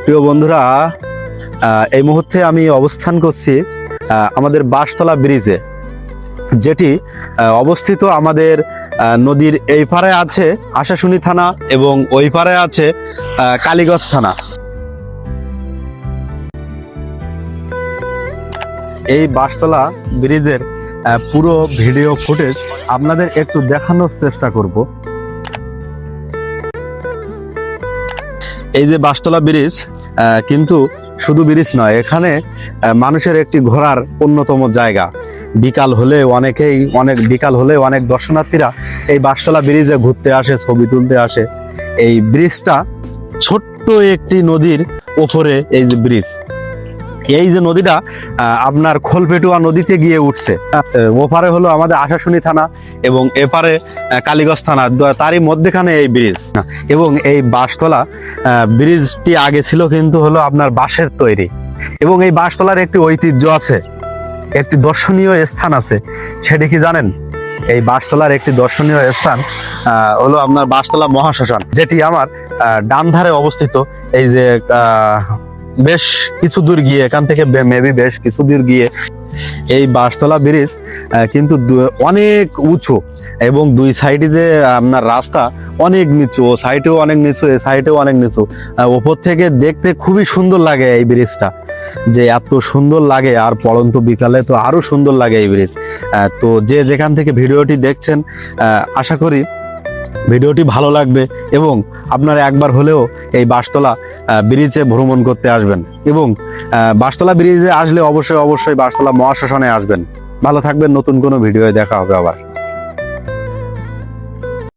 প্রিয় বন্ধুরা, এই মুহূর্তে আমি অবস্থান করছি আমাদের বাঁশতলা ব্রিজে, যেটি অবস্থিত আমাদের নদীর এই পারে আছে আশাশুনি থানা এবং ওই পারে আছে কালীগঞ্জ থানা। এই বাঁশতলা ব্রিজের পুরো ভিডিও ফুটেজ আপনাদের একটু দেখানোর চেষ্টা করব। এই যে বাঁশতলা ব্রিজ কিন্তু শুধু ব্রিজ নয়, এখানে মানুষের একটি ঘোরার অন্যতম জায়গা। বিকাল হলে অনেক দর্শনার্থীরা এই বাঁশতলা ব্রিজে ঘুরতে আসে, ছবি তুলতে আসে। এই ব্রিজটা ছোট্ট একটি নদীর ওপরে এই যে ব্রিজ, এই যে নদীটা আপনার খোলপেটুয়া নদীতে গিয়ে উঠছে। ওপারে হলো আমাদের আশাশুনি থানা এবং এপারে কালীগঞ্জ থানা, তারই মধ্যেখানে এই ব্রিজ। এবং এই বাঁশতলা ব্রিজটি আগে ছিল কিন্তু হলো আপনার বাঁশের তৈরি। এবং এই বাঁশতলার একটি ঐতিহ্য আছে, একটি দর্শনীয় স্থান আছে। সেটি কি জানেন? এই বাঁশতলার একটি দর্শনীয় স্থান হলো আপনার বাঁশতলা মহাশ্মশান, যেটি আমার ডান ধারে অবস্থিত। এই যে বেশ কিছু দূর গিয়ে, এখান থেকে মেবি বেশ কিছু দূর গিয়ে এই বাঁশতলা ব্রিজ কিন্তু অনেক উঁচু এবং দুই সাইডে যে আপনার রাস্তা অনেক নিচু, ও সাইডেও অনেক নিচু, এ সাইডেও অনেক নিচু। ওপর থেকে দেখতে খুবই সুন্দর লাগে এই ব্রিজটা, যে এত সুন্দর লাগে। আর পড়ন্ত বিকালে তো আরো সুন্দর লাগে এই ব্রিজ। তো যে যেখান থেকে ভিডিওটি দেখছেন, আশা করি ভিডিওটি ভালো লাগবে এবং আপনারা একবার হলেও এই বাঁশতলা ব্রিজে ভ্রমণ করতে আসবেন। এবং বাঁশতলা ব্রিজে আসলে অবশ্যই বাঁশতলা মহাশ্মশানে আসবেন। ভালো থাকবেন, নতুন কোনো ভিডিওয়ে দেখা হবে আবার।